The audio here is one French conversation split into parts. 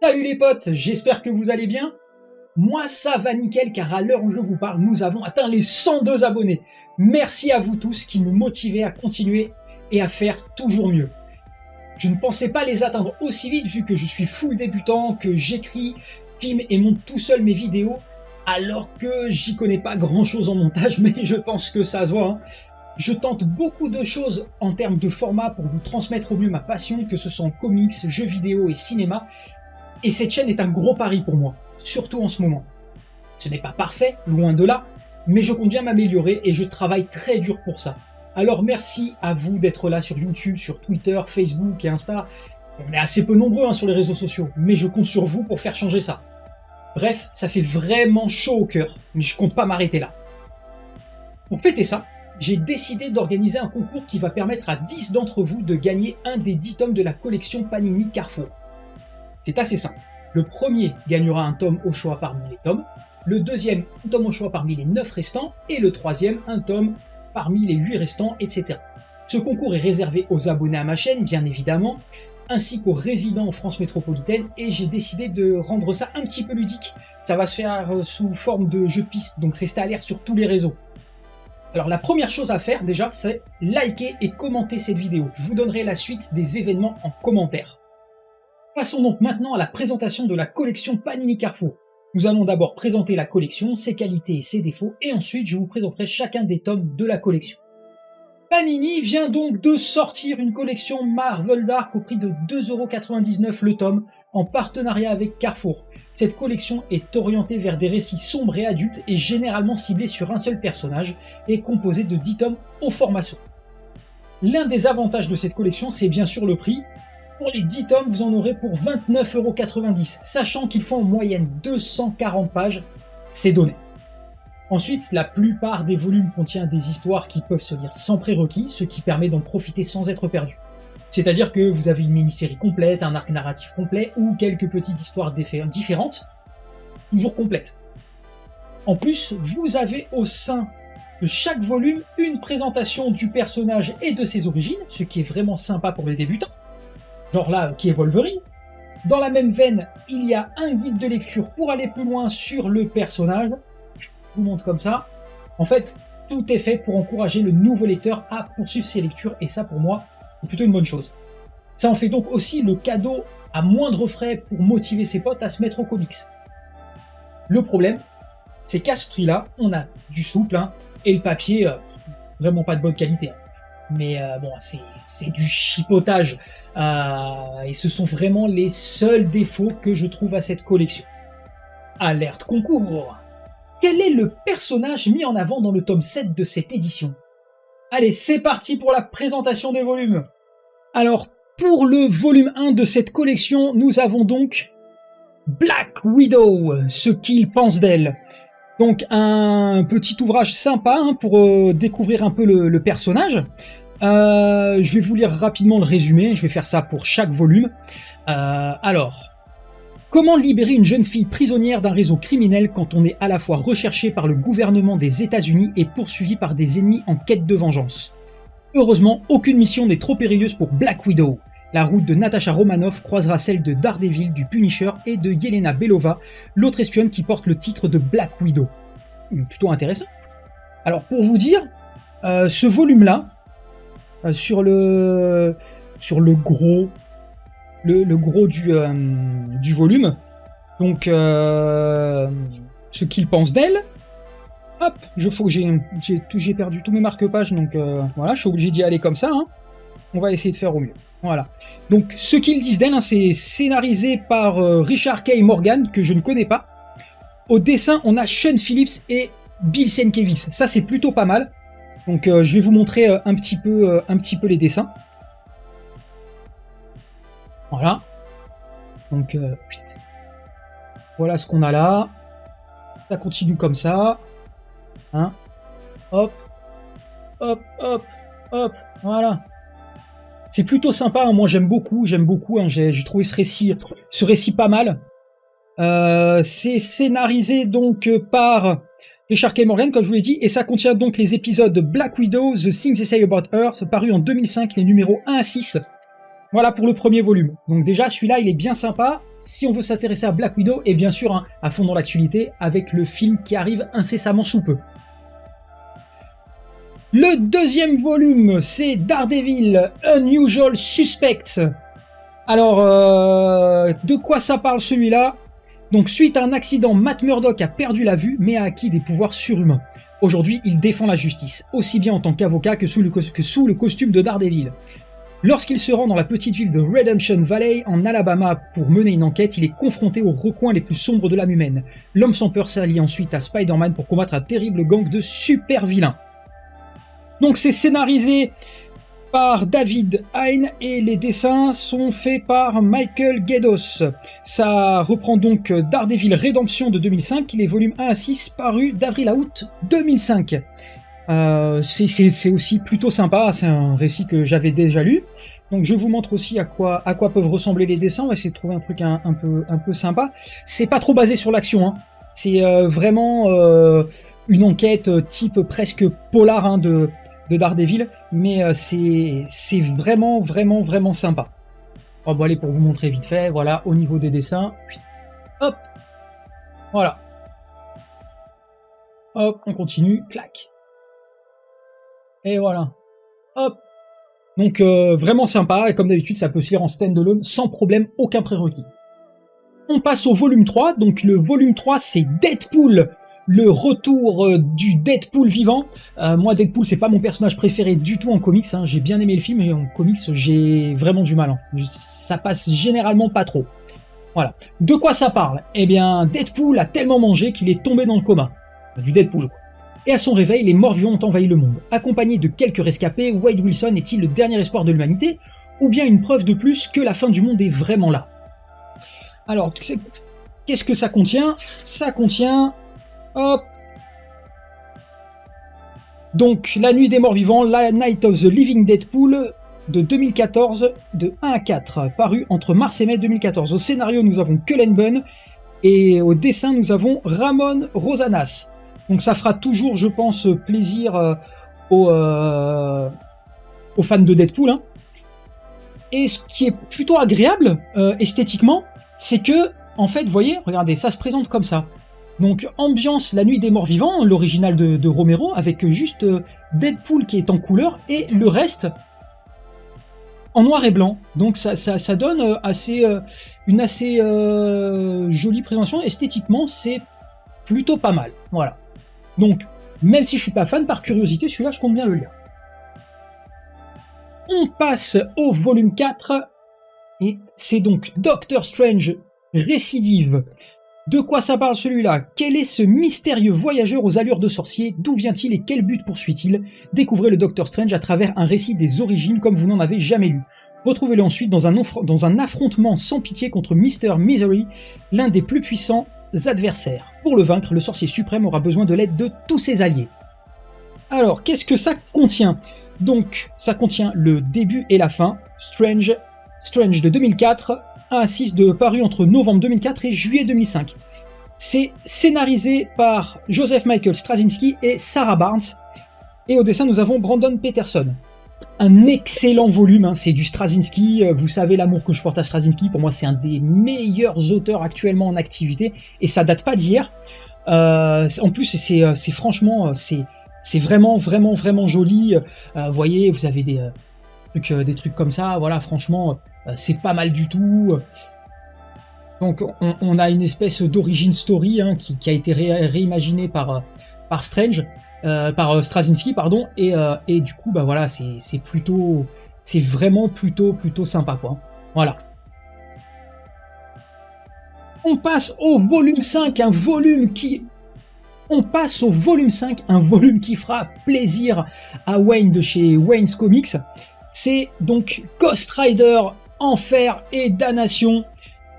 Salut les potes, j'espère que vous allez bien. Moi ça va nickel car à l'heure où je vous parle, nous avons atteint les 102 abonnés. Merci à vous tous qui me motivez à continuer et à faire toujours mieux. Je ne pensais pas les atteindre aussi vite vu que je suis full débutant, que j'écris, filme et monte tout seul mes vidéos alors que j'y connais pas grand chose en montage mais je pense que ça se voit. Je tente beaucoup de choses en termes de format pour vous transmettre au mieux ma passion, que ce soit en comics, jeux vidéo et cinéma. Et cette chaîne est un gros pari pour moi, surtout en ce moment. Ce n'est pas parfait, loin de là, mais je compte bien m'améliorer et je travaille très dur pour ça. Alors merci à vous d'être là sur YouTube, sur Twitter, Facebook et Insta. On est assez peu nombreux sur les réseaux sociaux, mais je compte sur vous pour faire changer ça. Bref, ça fait vraiment chaud au cœur, mais je compte pas m'arrêter là. Pour fêter ça, j'ai décidé d'organiser un concours qui va permettre à 10 d'entre vous de gagner un des 10 tomes de la collection Panini Carrefour. C'est assez simple. Le premier gagnera un tome au choix parmi les tomes, le deuxième un tome au choix parmi les 9 restants, et le troisième un tome parmi les 8 restants, etc. Ce concours est réservé aux abonnés à ma chaîne, bien évidemment, ainsi qu'aux résidents en France métropolitaine, et j'ai décidé de rendre ça un petit peu ludique. Ça va se faire sous forme de jeu de piste, donc restez alerte sur tous les réseaux. Alors la première chose à faire déjà, c'est liker et commenter cette vidéo. Je vous donnerai la suite des événements en commentaire. Passons donc maintenant à la présentation de la collection Panini Carrefour. Nous allons d'abord présenter la collection, ses qualités et ses défauts, et ensuite je vous présenterai chacun des tomes de la collection. Panini vient donc de sortir une collection Marvel Dark au prix de 2,99€ le tome, en partenariat avec Carrefour. Cette collection est orientée vers des récits sombres et adultes et généralement ciblée sur un seul personnage et composée de 10 tomes au format sombre. L'un des avantages de cette collection, c'est bien sûr le prix. Pour les 10 tomes, vous en aurez pour 29,90€, sachant qu'ils font en moyenne 240 pages, c'est donné. Ensuite, la plupart des volumes contiennent des histoires qui peuvent se lire sans prérequis, ce qui permet d'en profiter sans être perdu. C'est-à-dire que vous avez une mini-série complète, un arc narratif complet ou quelques petites histoires différentes, toujours complètes. En plus, vous avez au sein de chaque volume une présentation du personnage et de ses origines, ce qui est vraiment sympa pour les débutants. Genre là, qui est Wolverine. Dans la même veine, il y a un guide de lecture pour aller plus loin sur le personnage. Je vous montre comme ça. En fait, tout est fait pour encourager le nouveau lecteur à poursuivre ses lectures, et ça pour moi, c'est plutôt une bonne chose. Ça en fait donc aussi le cadeau à moindre frais pour motiver ses potes à se mettre aux comics. Le problème, c'est qu'à ce prix-là, on a du souple, et le papier, vraiment pas de bonne qualité. Mais bon, c'est du chipotage. Et ce sont vraiment les seuls défauts que je trouve à cette collection. Alerte concours! Quel est le personnage mis en avant dans le tome 7 de cette édition? Allez, c'est parti pour la présentation des volumes. Alors, pour le volume 1 de cette collection, nous avons donc Black Widow, ce qu'il pense d'elle. Donc un petit ouvrage sympa pour découvrir un peu le personnage. Je vais vous lire rapidement le résumé, je vais faire ça pour chaque volume. Alors, comment libérer une jeune fille prisonnière d'un réseau criminel quand on est à la fois recherché par le gouvernement des États-Unis et poursuivi par des ennemis en quête de vengeance? Heureusement, aucune mission n'est trop périlleuse pour Black Widow. La route de Natasha Romanoff croisera celle de Daredevil, du Punisher et de Yelena Belova, l'autre espionne qui porte le titre de Black Widow. Plutôt intéressant. Alors pour vous dire, ce volume-là, sur le gros, le gros du volume, donc ce qu'il pense d'elle, hop, j'ai perdu tous mes marque-pages, donc voilà, je suis obligé d'y aller comme ça, on va essayer de faire au mieux. Voilà. Donc, ce qu'ils disent d'elle, c'est scénarisé par Richard K. Morgan, que je ne connais pas. Au dessin, on a Sean Phillips et Bill Sienkiewicz. Ça, c'est plutôt pas mal. Donc, je vais vous montrer un petit peu les dessins. Voilà. Donc, voilà ce qu'on a là. Ça continue comme ça. Hop. Hop, hop, hop. Voilà. C'est plutôt sympa, moi j'aime beaucoup, j'ai trouvé ce récit pas mal. C'est scénarisé donc par Richard K. Morgan, comme je vous l'ai dit, et ça contient donc les épisodes de Black Widow, The Things They Say About Her, paru en 2005, les numéros 1 à 6. Voilà pour le premier volume. Donc déjà, celui-là, il est bien sympa si on veut s'intéresser à Black Widow, et bien sûr, hein, à fond dans l'actualité, avec le film qui arrive incessamment sous peu. Le deuxième volume, c'est Daredevil, Unusual Suspects. Alors, de quoi ça parle celui-là? Donc, suite à un accident, Matt Murdock a perdu la vue, mais a acquis des pouvoirs surhumains. Aujourd'hui, il défend la justice, aussi bien en tant qu'avocat que sous le costume de Daredevil. Lorsqu'il se rend dans la petite ville de Redemption Valley, en Alabama, pour mener une enquête, il est confronté aux recoins les plus sombres de l'âme humaine. L'homme sans peur s'allie ensuite à Spider-Man pour combattre un terrible gang de super vilains. Donc c'est scénarisé par David Hein et les dessins sont faits par Michael Gaydos. Ça reprend donc Daredevil Redemption de 2005, les volumes 1 à 6 parus d'avril à août 2005. C'est aussi plutôt sympa, c'est un récit que j'avais déjà lu. Donc je vous montre aussi à quoi peuvent ressembler les dessins, on va essayer de trouver un truc un peu sympa. C'est pas trop basé sur l'action, hein. C'est vraiment une enquête type presque polar, hein, de Daredevil, mais c'est vraiment sympa. Oh, bon, allez, pour vous montrer vite fait, voilà, au niveau des dessins, hop, voilà. Hop, on continue, clac. Et voilà. Hop. Donc vraiment sympa, et comme d'habitude, ça peut se lire en stand-alone, sans problème, aucun prérequis. On passe au volume 3, donc le volume 3, c'est Deadpool, le retour du Deadpool vivant. Moi, Deadpool, c'est pas mon personnage préféré du tout en comics, hein. J'ai bien aimé le film, mais en comics, j'ai vraiment du mal, hein. Ça passe généralement pas trop. Voilà. De quoi ça parle? Eh bien, Deadpool a tellement mangé qu'il est tombé dans le coma. Du Deadpool, quoi. Et à son réveil, les morts-vivants ont envahi le monde. Accompagné de quelques rescapés, Wade Wilson est-il le dernier espoir de l'humanité, ou bien une preuve de plus que la fin du monde est vraiment là? Alors, qu'est-ce que ça contient? Ça contient... Hop. Donc, La Nuit des Morts-Vivants, La Night of the Living Deadpool, de 2014, de 1 à 4, paru entre mars et mai 2014. Au scénario, nous avons Cullen Bunn, et au dessin, nous avons Ramon Rosanas. Donc ça fera toujours, je pense, plaisir aux fans de Deadpool, hein. Et ce qui est plutôt agréable, esthétiquement, c'est que, en fait, vous voyez, regardez, ça se présente comme ça. Donc, ambiance La Nuit des Morts Vivants, l'original de Romero, avec juste Deadpool qui est en couleur, et le reste en noir et blanc. Donc ça donne une assez jolie présentation. Esthétiquement, c'est plutôt pas mal. Voilà. Donc, même si je suis pas fan, par curiosité, celui-là, je compte bien le lire. On passe au volume 4, et c'est donc Doctor Strange Récidive. De quoi ça parle celui-là? Quel est ce mystérieux voyageur aux allures de sorcier? D'où vient-il et quel but poursuit-il? Découvrez le Doctor Strange à travers un récit des origines comme vous n'en avez jamais lu. Retrouvez-le ensuite dans un affrontement sans pitié contre Mr. Misery, l'un des plus puissants adversaires. Pour le vaincre, le sorcier suprême aura besoin de l'aide de tous ses alliés. Alors, qu'est-ce que ça contient? Donc, ça contient le début et la fin, Strange de 2004, 1 à 6 paru entre novembre 2004 et juillet 2005. C'est scénarisé par Joseph Michael Straczynski et Sarah Barnes, et au dessin nous avons Brandon Peterson. Un excellent volume, hein, c'est du Straczynski, vous savez l'amour que je porte à Straczynski, pour moi c'est un des meilleurs auteurs actuellement en activité, et ça date pas d'hier. En plus c'est franchement, c'est vraiment joli. Vous voyez, vous avez des trucs comme ça, voilà, franchement, c'est pas mal du tout. Donc on a une espèce d'origin story, hein, qui a été réimaginée par Strange. Par Straczynski, pardon, et du coup, bah voilà, c'est vraiment plutôt sympa, quoi. Voilà. On passe au volume 5, un volume qui fera plaisir à Wayne de chez Wayne's Comics. C'est donc Ghost Rider, Enfer et Damnation.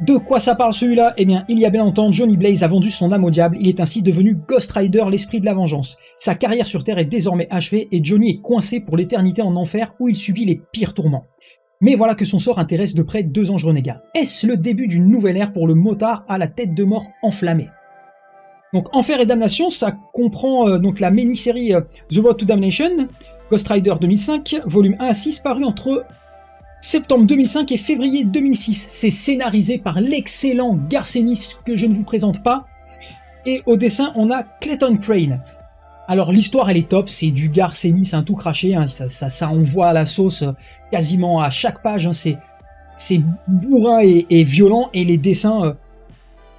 De quoi ça parle celui-là? Eh bien, il y a bien longtemps, Johnny Blaze a vendu son âme au diable, il est ainsi devenu Ghost Rider, l'esprit de la vengeance. Sa carrière sur Terre est désormais achevée et Johnny est coincé pour l'éternité en enfer où il subit les pires tourments. Mais voilà que son sort intéresse de près 2 anges renégats. Est-ce le début d'une nouvelle ère pour le motard à la tête de mort enflammée? Donc Enfer et Damnation, ça comprend donc la mini-série The Road to Damnation, Ghost Rider 2005, volume 1 à 6, paru entre Septembre 2005 et février 2006. C'est scénarisé par l'excellent Garcenis que je ne vous présente pas. Et au dessin, on a Clayton Crane. Alors l'histoire elle est top, c'est du Garcenis, un tout craché, hein, ça envoie à la sauce quasiment à chaque page, hein, c'est bourrin et violent, et les dessins,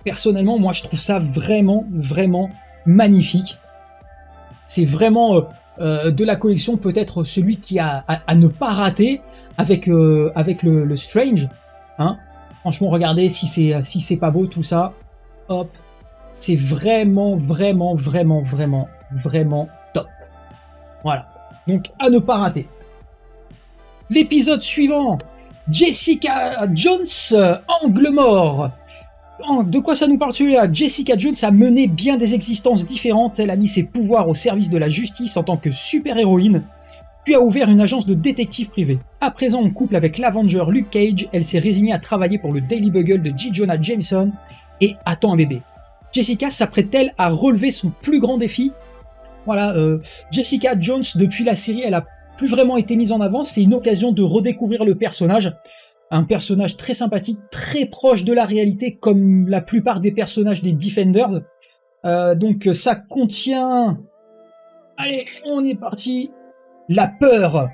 personnellement, moi je trouve ça vraiment, vraiment magnifique. C'est vraiment de la collection peut-être celui qui a à ne pas rater avec le Strange. Hein. Franchement, regardez si c'est pas beau tout ça. Hop, c'est vraiment, vraiment, vraiment, vraiment, vraiment top. Voilà. Donc à ne pas rater. L'épisode suivant, Jessica Jones, Angle mort. De quoi ça nous parle celui-là? Jessica Jones a mené bien des existences différentes, elle a mis ses pouvoirs au service de la justice en tant que super-héroïne, puis a ouvert une agence de détectives privés. À présent en couple avec l'Avenger Luke Cage, elle s'est résignée à travailler pour le Daily Bugle de J. Jonah Jameson et attend un bébé. Jessica s'apprête-t-elle à relever son plus grand défi? Voilà, Jessica Jones, depuis la série, elle a plus vraiment été mise en avant, c'est une occasion de redécouvrir le personnage. Un personnage très sympathique, très proche de la réalité, comme la plupart des personnages des Defenders. Donc ça contient... Allez, on est parti. La peur.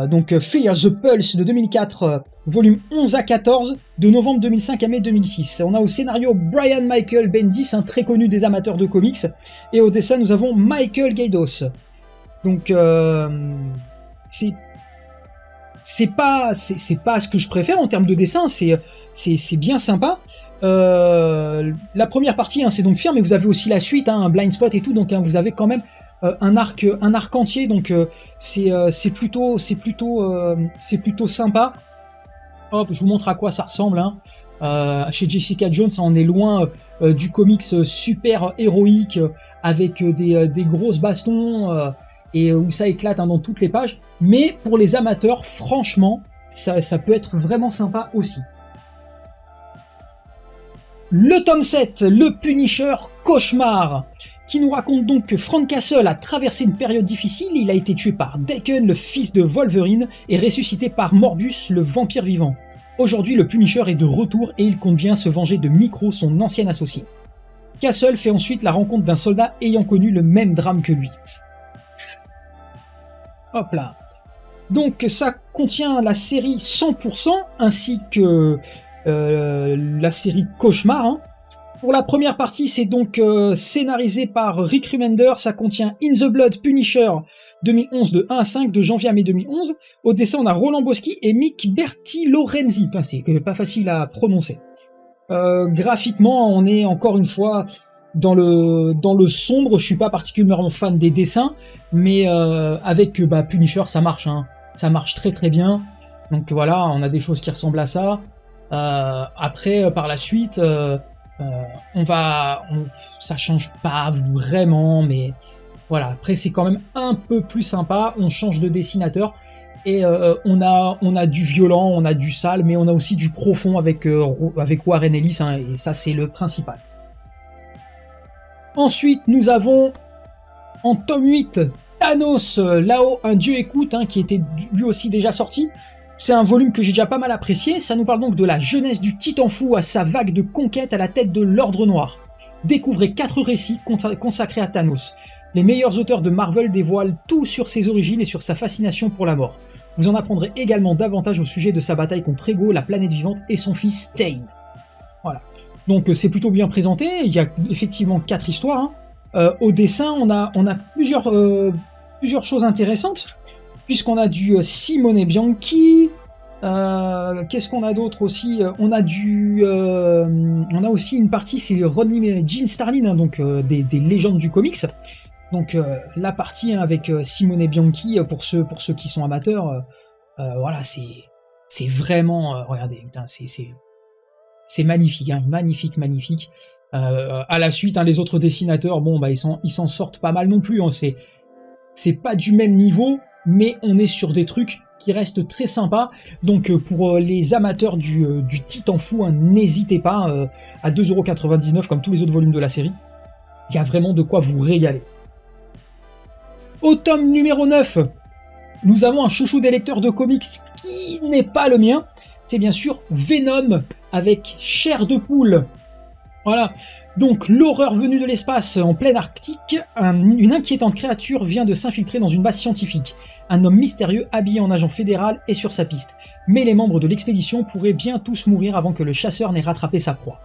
Donc Fear the Pulse de 2004, volume 11 à 14, de novembre 2005 à mai 2006. On a au scénario Brian Michael Bendis, un très connu des amateurs de comics, et au dessin nous avons Michael Gaydos. Donc c'est pas ce que je préfère en termes de dessin, c'est bien sympa. La première partie, hein, c'est donc Fear, mais vous avez aussi la suite, hein, un Blind Spot et tout, donc hein, vous avez quand même un arc entier, donc c'est plutôt sympa. Hop, je vous montre à quoi ça ressemble. Hein. Chez Jessica Jones, on est loin du comics super héroïque avec des grosses bastons et où ça éclate hein, dans toutes les pages. Mais pour les amateurs, franchement, ça peut être vraiment sympa aussi. Le tome 7, le Punisher Cauchemar, qui nous raconte donc que Frank Castle a traversé une période difficile. Il a été tué par Daken, le fils de Wolverine, et ressuscité par Morbius, le vampire vivant. Aujourd'hui, le Punisher est de retour et il compte bien se venger de Micro, son ancien associé. Castle fait ensuite la rencontre d'un soldat ayant connu le même drame que lui. Hop là. Donc ça contient la série 100%, ainsi que la série Cauchemar, hein. Pour la première partie, c'est donc scénarisé par Rick Remender, ça contient In the Blood Punisher 2011 de 1 à 5, de janvier à mai 2011. Au dessin, on a Roland Boschi et Mick Berti-Lorenzi. C'est pas facile à prononcer. Graphiquement, on est encore une fois dans le sombre. Je suis pas particulièrement fan des dessins, mais avec Punisher, ça marche. Hein. Ça marche très très bien. Donc voilà, on a des choses qui ressemblent à ça. Après, par la suite... ça change pas vraiment, mais voilà. Après, c'est quand même un peu plus sympa. On change de dessinateur et on a du violent, on a du sale, mais on a aussi du profond avec Warren Ellis, hein, et ça, c'est le principal. Ensuite, nous avons en tome 8 Thanos, là-haut, un dieu écoute, hein, qui était lui aussi déjà sorti. C'est un volume que j'ai déjà pas mal apprécié, ça nous parle donc de la jeunesse du Titan Fou à sa vague de conquête à la tête de l'Ordre Noir. Découvrez 4 récits consacrés à Thanos. Les meilleurs auteurs de Marvel dévoilent tout sur ses origines et sur sa fascination pour la mort. Vous en apprendrez également davantage au sujet de sa bataille contre Ego, la planète vivante et son fils Stein. Voilà. Donc c'est plutôt bien présenté, il y a effectivement 4 histoires. Hein. Au dessin, on a plusieurs choses intéressantes. Puisqu'on a du Simone Bianchi, qu'est-ce qu'on a d'autre aussi? On a aussi une partie, c'est Rodney et Jim Starlin, hein, donc des légendes du comics. Donc la partie hein, avec Simone Bianchi, pour ceux qui sont amateurs, voilà, c'est vraiment, regardez, putain, c'est magnifique, hein, magnifique. À la suite, hein, les autres dessinateurs, bon, bah ils s'en sortent pas mal non plus. Hein, c'est pas du même niveau. Mais on est sur des trucs qui restent très sympas. Donc pour les amateurs du Titan Fou, hein, n'hésitez pas, à 2,99€ comme tous les autres volumes de la série. Il y a vraiment de quoi vous régaler. Au tome numéro 9, nous avons un chouchou des lecteurs de comics qui n'est pas le mien, c'est bien sûr Venom avec Chair de Poule. Voilà, donc l'horreur venue de l'espace en pleine Arctique, une inquiétante créature vient de s'infiltrer dans une base scientifique. Un homme mystérieux habillé en agent fédéral est sur sa piste, mais les membres de l'expédition pourraient bien tous mourir avant que le chasseur n'ait rattrapé sa proie.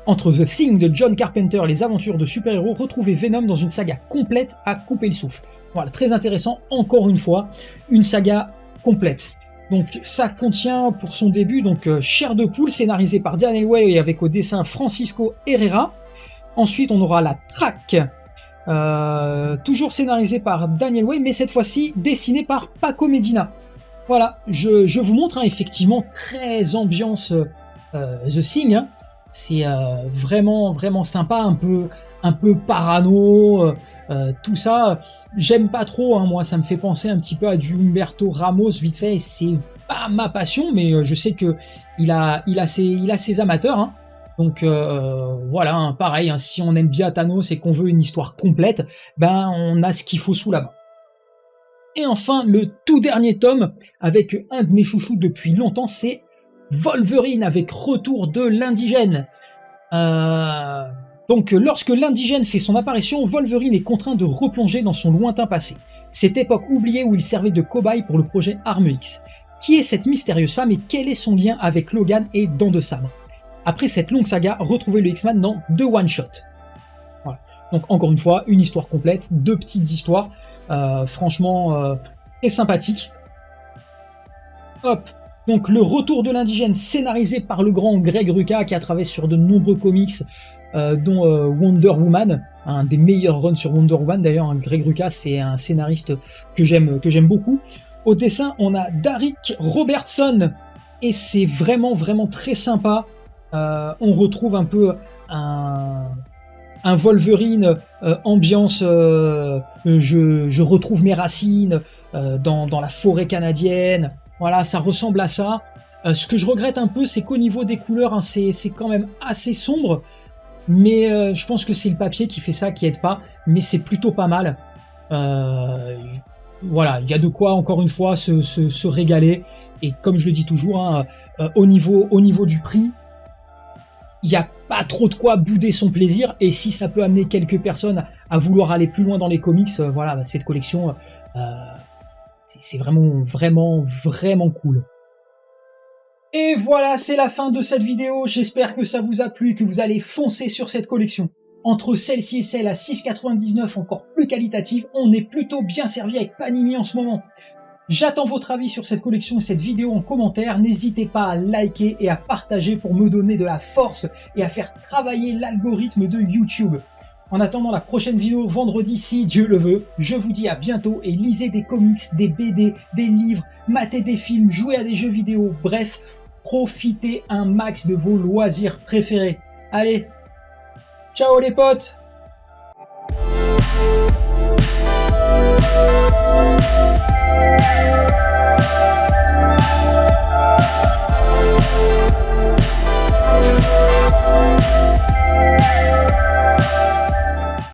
Entre The Thing de John Carpenter et les aventures de super-héros, retrouvez Venom dans une saga complète à couper le souffle. Voilà, très intéressant, encore une fois, une saga complète. Donc ça contient pour son début Chair de Poule, scénarisé par Daniel Way et avec au dessin Francisco Herrera. Ensuite on aura La Traque, toujours scénarisé par Daniel Way, mais cette fois-ci dessiné par Paco Medina. Voilà, je vous montre, effectivement, très ambiance The Thing, hein. C'est vraiment sympa, un peu parano, tout ça. J'aime pas trop, hein, moi, ça me fait penser un petit peu à du Humberto Ramos vite fait, et c'est pas ma passion, mais je sais que il a ses amateurs, hein. Donc voilà, hein, pareil, hein, si on aime bien Thanos et qu'on veut une histoire complète, ben on a ce qu'il faut sous la main. Et enfin, le tout dernier tome, avec un de mes chouchous depuis longtemps, c'est Wolverine avec Retour de l'Indigène. Donc lorsque l'Indigène fait son apparition, Wolverine est contraint de replonger dans son lointain passé. Cette époque oubliée où il servait de cobaye pour le projet Arme X. Qui est cette mystérieuse femme et quel est son lien avec Logan et Dents de Sabre? Après cette longue saga, retrouvez le X-Man dans 2 one-shots. Voilà. Donc encore une fois, une histoire complète, 2 petites histoires, franchement très sympathiques. Hop. Donc le Retour de l'Indigène, scénarisé par le grand Greg Rucka, qui a travaillé sur de nombreux comics, dont Wonder Woman, un des meilleurs runs sur Wonder Woman d'ailleurs. Hein, Greg Rucka, c'est un scénariste que j'aime beaucoup. Au dessin, on a Darick Robertson, et c'est vraiment très sympa. On retrouve un peu un Wolverine ambiance je retrouve mes racines dans la forêt canadienne. Voilà, ça ressemble à ça. Ce que je regrette un peu, c'est qu'au niveau des couleurs, hein, c'est quand même assez sombre, mais je pense que c'est le papier qui fait ça, qui aide pas, mais c'est plutôt pas mal. Voilà, il y a de quoi, encore une fois, se régaler, et comme je le dis toujours, hein, au niveau du prix, il n'y a pas trop de quoi bouder son plaisir, et si ça peut amener quelques personnes à vouloir aller plus loin dans les comics, voilà, cette collection, c'est vraiment cool. Et voilà, c'est la fin de cette vidéo, j'espère que ça vous a plu et que vous allez foncer sur cette collection. Entre celle-ci et celle à 6,99, encore plus qualitative, on est plutôt bien servi avec Panini en ce moment. J'attends votre avis sur cette collection et cette vidéo en commentaire. N'hésitez pas à liker et à partager pour me donner de la force et à faire travailler l'algorithme de YouTube. En attendant la prochaine vidéo vendredi, si Dieu le veut, je vous dis à bientôt et lisez des comics, des BD, des livres, matez des films, jouez à des jeux vidéo, bref, profitez un max de vos loisirs préférés. Allez, ciao les potes!